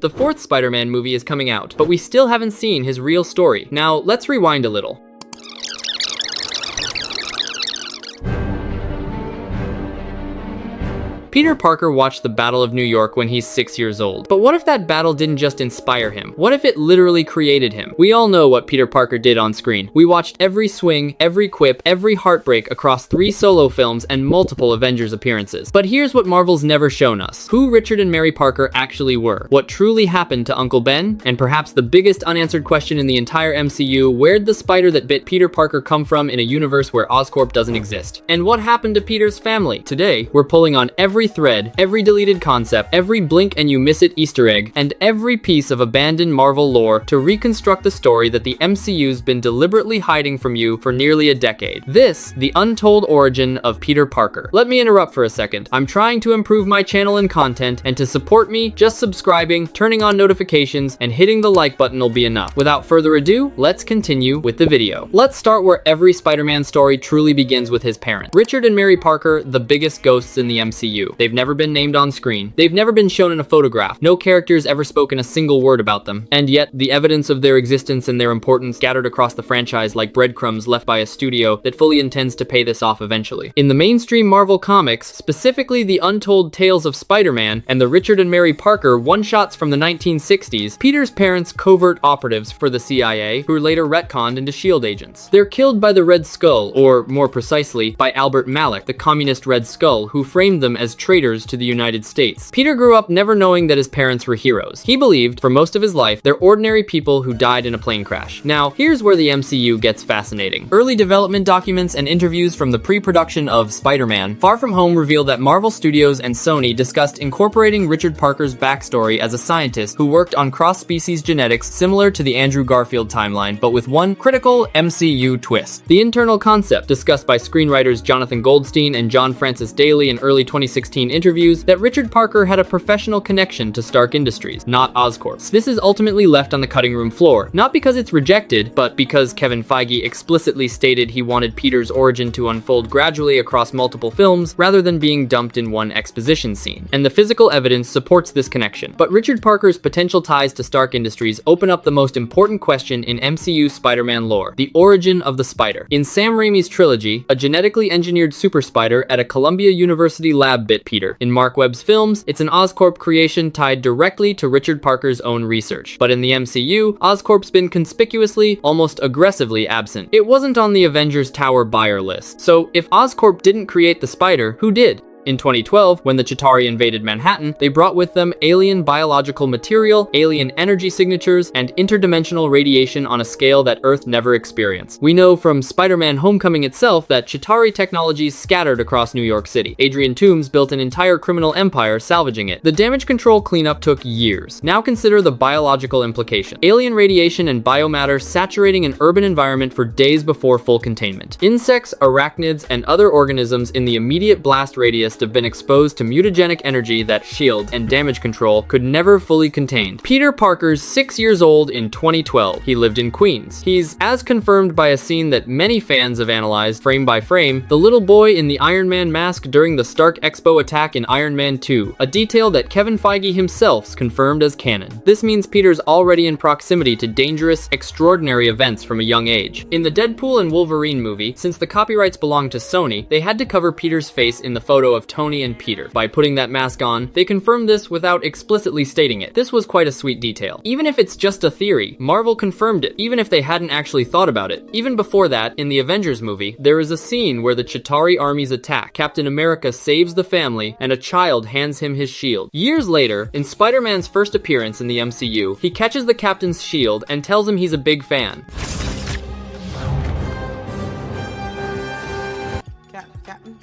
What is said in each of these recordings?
The fourth Spider-Man movie is coming out, but we still haven't seen his real story. Now, let's rewind a little. Peter Parker watched the Battle of New York when he's 6 years old. But what if that battle didn't just inspire him? What if it literally created him? We all know what Peter Parker did on screen. We watched every swing, every quip, every heartbreak across 3 solo films and multiple Avengers appearances. But here's what Marvel's never shown us: who Richard and Mary Parker actually were, what truly happened to Uncle Ben, and perhaps the biggest unanswered question in the entire MCU: where'd the spider that bit Peter Parker come from in a universe where Oscorp doesn't exist? And what happened to Peter's family? Today, we're pulling on every thread, every deleted concept, every blink and you miss it Easter egg, and every piece of abandoned Marvel lore to reconstruct the story that the MCU's been deliberately hiding from you for nearly a decade. This, the untold origin of Peter Parker. Let me interrupt for a second. I'm trying to improve my channel and content, and to support me, just subscribing, turning on notifications, and hitting the like button will be enough. Without further ado, let's continue with the video. Let's start where every Spider-Man story truly begins, with his parents. Richard and Mary Parker, the biggest ghosts in the MCU. They've never been named on screen. They've never been shown in a photograph. No character's ever spoken a single word about them. And yet, the evidence of their existence and their importance scattered across the franchise like breadcrumbs left by a studio that fully intends to pay this off eventually. In the mainstream Marvel comics, specifically the Untold Tales of Spider-Man and the Richard and Mary Parker one-shots from the 1960s, Peter's parents covert operatives for the CIA who were later retconned into S.H.I.E.L.D. agents. They're killed by the Red Skull, or more precisely, by Albert Malik, the communist Red Skull, who framed them as traitors to the United States. Peter grew up never knowing that his parents were heroes. He believed, for most of his life, they're ordinary people who died in a plane crash. Now, here's where the MCU gets fascinating. Early development documents and interviews from the pre-production of Spider-Man Far From Home reveal that Marvel Studios and Sony discussed incorporating Richard Parker's backstory as a scientist who worked on cross-species genetics similar to the Andrew Garfield timeline, but with one critical MCU twist. The internal concept, discussed by screenwriters Jonathan Goldstein and John Francis Daly in early 2016 interviews, that Richard Parker had a professional connection to Stark Industries, not Oscorp. This is ultimately left on the cutting room floor, not because it's rejected, but because Kevin Feige explicitly stated he wanted Peter's origin to unfold gradually across multiple films, rather than being dumped in one exposition scene. And the physical evidence supports this connection. But Richard Parker's potential ties to Stark Industries open up the most important question in MCU Spider-Man lore: the origin of the spider. In Sam Raimi's trilogy, a genetically engineered super spider at a Columbia University lab bit Peter. In Mark Webb's films, it's an Oscorp creation tied directly to Richard Parker's own research. But in the MCU, Oscorp's been conspicuously, almost aggressively absent. It wasn't on the Avengers Tower buyer list. So if Oscorp didn't create the spider, who did? In 2012, when the Chitauri invaded Manhattan, they brought with them alien biological material, alien energy signatures, and interdimensional radiation on a scale that Earth never experienced. We know from Spider-Man Homecoming itself that Chitauri technologies scattered across New York City. Adrian Toomes built an entire criminal empire salvaging it. The damage control cleanup took years. Now consider the biological implication. Alien radiation and biomatter saturating an urban environment for days before full containment. Insects, arachnids, and other organisms in the immediate blast radius have been exposed to mutagenic energy that S.H.I.E.L.D. and damage control could never fully contain. Peter Parker's 6 years old in 2012. He lived in Queens. He's, as confirmed by a scene that many fans have analyzed frame by frame, the little boy in the Iron Man mask during the Stark Expo attack in Iron Man 2, a detail that Kevin Feige himself's confirmed as canon. This means Peter's already in proximity to dangerous, extraordinary events from a young age. In the Deadpool and Wolverine movie, since the copyrights belonged to Sony, they had to cover Peter's face in the photo of Tony and Peter. By putting that mask on, they confirmed this without explicitly stating it. This was quite a sweet detail. Even if it's just a theory, Marvel confirmed it, even if they hadn't actually thought about it. Even before that, in the Avengers movie, there is a scene where the Chitauri armies attack, Captain America saves the family, and a child hands him his shield. Years later, in Spider-Man's first appearance in the MCU, he catches the Captain's shield and tells him he's a big fan. Captain?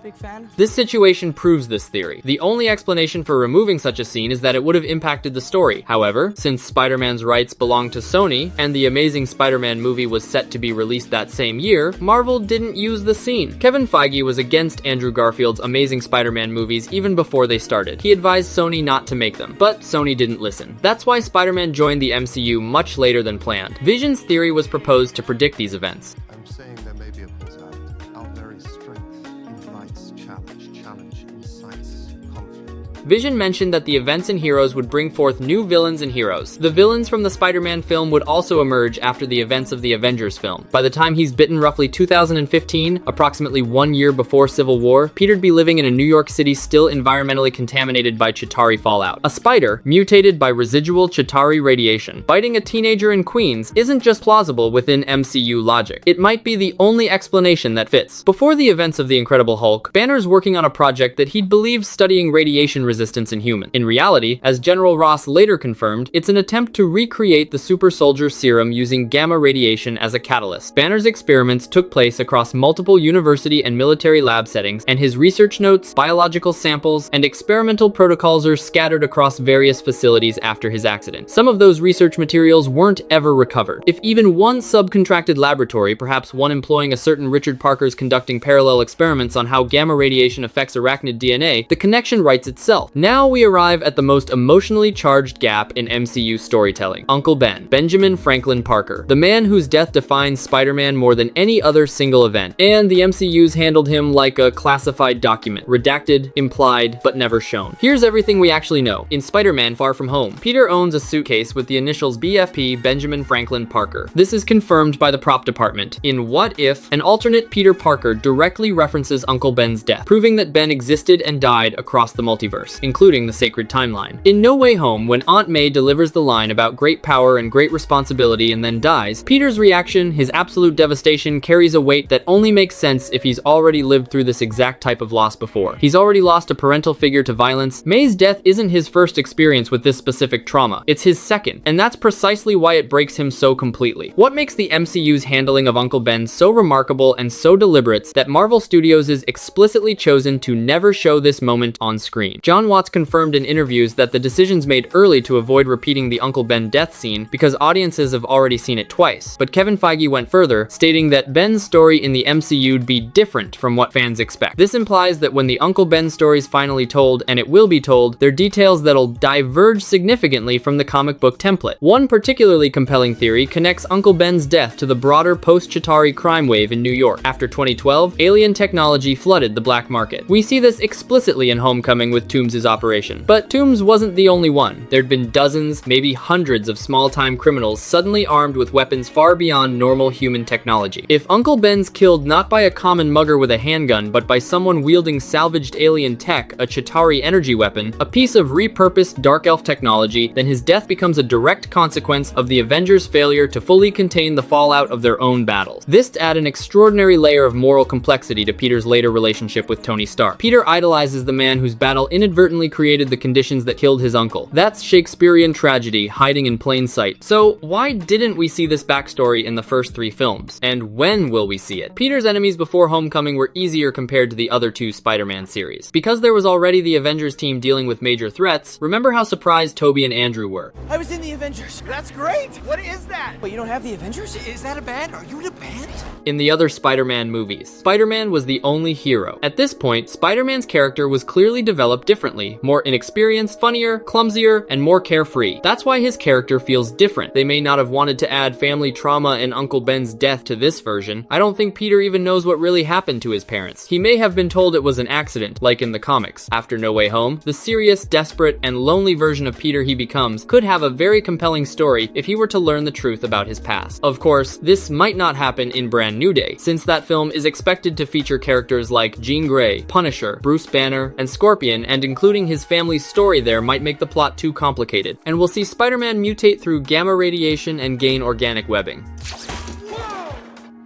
Big fan? This situation proves this theory. The only explanation for removing such a scene is that it would have impacted the story. However, since Spider-Man's rights belong to Sony, and the Amazing Spider-Man movie was set to be released that same year, Marvel didn't use the scene. Kevin Feige was against Andrew Garfield's Amazing Spider-Man movies even before they started. He advised Sony not to make them, but Sony didn't listen. That's why Spider-Man joined the MCU much later than planned. Vision's theory was proposed to predict these events. I'm saying there may be a push-out. Our very strength invites challenge. Challenge incites conflict. Vision mentioned that the events in Heroes would bring forth new villains and heroes. The villains from the Spider-Man film would also emerge after the events of the Avengers film. By the time he's bitten roughly 2015, approximately 1 year before Civil War, Peter'd be living in a New York City still environmentally contaminated by Chitauri fallout. A spider, mutated by residual Chitauri radiation, biting a teenager in Queens isn't just plausible within MCU logic. It might be the only explanation that fits. Before the events of The Incredible Hulk, Banner's working on a project that he'd believed studying radiation resistance in humans. In reality, as General Ross later confirmed, it's an attempt to recreate the super soldier serum using gamma radiation as a catalyst. Banner's experiments took place across multiple university and military lab settings, and his research notes, biological samples, and experimental protocols are scattered across various facilities after his accident. Some of those research materials weren't ever recovered. If even one subcontracted laboratory, perhaps one employing a certain Richard Parker's conducting parallel experiments on how gamma radiation affects arachnid DNA, the connection writes itself. Now we arrive at the most emotionally charged gap in MCU storytelling. Uncle Ben, Benjamin Franklin Parker, the man whose death defines Spider-Man more than any other single event. And the MCU's handled him like a classified document, redacted, implied, but never shown. Here's everything we actually know. In Spider-Man Far From Home, Peter owns a suitcase with the initials BFP, Benjamin Franklin Parker. This is confirmed by the prop department. In What If, an alternate Peter Parker directly references Uncle Ben's death, proving that Ben existed and died across the multiverse, including the sacred timeline. In No Way Home, when Aunt May delivers the line about great power and great responsibility and then dies, Peter's reaction, his absolute devastation, carries a weight that only makes sense if he's already lived through this exact type of loss before. He's already lost a parental figure to violence. May's death isn't his first experience with this specific trauma. It's his second, and that's precisely why it breaks him so completely. What makes the MCU's handling of Uncle Ben so remarkable and so deliberate that Marvel Studios is explicitly chosen to never show this moment on screen. John Watts confirmed in interviews that the decision's made early to avoid repeating the Uncle Ben death scene because audiences have already seen it twice. But Kevin Feige went further, stating that Ben's story in the MCU'd be different from what fans expect. This implies that when the Uncle Ben story's finally told, and it will be told, there are details that'll diverge significantly from the comic book template. One particularly compelling theory connects Uncle Ben's death to the broader post-Chitauri crime wave in New York. After 2012, alien technology flooded the black market. We see this explicitly in Homecoming with Toomes' operation. But Toomes wasn't the only one. There'd been dozens, maybe hundreds of small-time criminals suddenly armed with weapons far beyond normal human technology. If Uncle Ben's killed not by a common mugger with a handgun, but by someone wielding salvaged alien tech, a Chitauri energy weapon, a piece of repurposed dark elf technology, then his death becomes a direct consequence of the Avengers' failure to fully contain the fallout of their own battles. This to add an extraordinary layer of moral complexity to Peter's later relationship with Tony Stark. Peter idolizes the man whose battle inadvertently created the conditions that killed his uncle. That's Shakespearean tragedy hiding in plain sight. So why didn't we see this backstory in the first 3 films? And when will we see it? Peter's enemies before Homecoming were easier compared to the other 2 Spider-Man series. Because there was already the Avengers team dealing with major threats, remember how surprised Tobey and Andrew were. I was in the Avengers. That's great! What is that? But you don't have the Avengers? Is that a band? Are you in a band? In the other Spider-Man movies, Spider-Man was the only hero. At this point, Spider-Man's character was clearly developed differently, more inexperienced, funnier, clumsier, and more carefree. That's why his character feels different. They may not have wanted to add family trauma and Uncle Ben's death to this version. I don't think Peter even knows what really happened to his parents. He may have been told it was an accident, like in the comics. After No Way Home, the serious, desperate, and lonely version of Peter he becomes could have a very compelling story if he were to learn the truth about his past. Of course, this might not happen in Brand New Day, since that film is expected to feature characters like Jean Grey, Punisher, Bruce Banner, and Scorpion, and including his family's story there might make the plot too complicated. And we'll see Spider-Man mutate through gamma radiation and gain organic webbing. Whoa!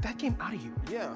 That came out of you. Yeah,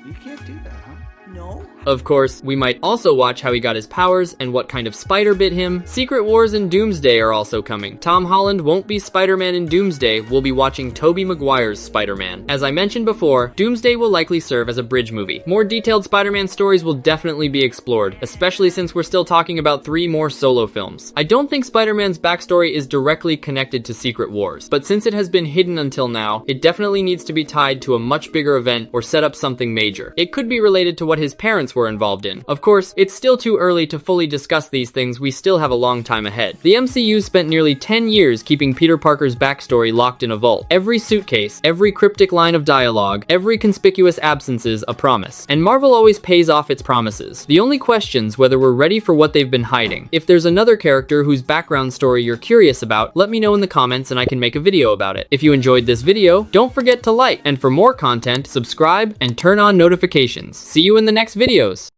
you can't do that, huh? No? Of course, we might also watch how he got his powers and what kind of spider bit him. Secret Wars and Doomsday are also coming. Tom Holland won't be Spider-Man in Doomsday, we'll be watching Tobey Maguire's Spider-Man. As I mentioned before, Doomsday will likely serve as a bridge movie. More detailed Spider-Man stories will definitely be explored, especially since we're still talking about 3 more solo films. I don't think Spider-Man's backstory is directly connected to Secret Wars, but since it has been hidden until now, it definitely needs to be tied to a much bigger event or set up something major. It could be related to what what his parents were involved in. Of course, it's still too early to fully discuss these things, we still have a long time ahead. The MCU spent nearly 10 years keeping Peter Parker's backstory locked in a vault. Every suitcase, every cryptic line of dialogue, every conspicuous absences a promise. And Marvel always pays off its promises. The only question's whether we're ready for what they've been hiding. If there's another character whose background story you're curious about, let me know in the comments and I can make a video about it. If you enjoyed this video, don't forget to like, and for more content, subscribe and turn on notifications. See you in the next videos.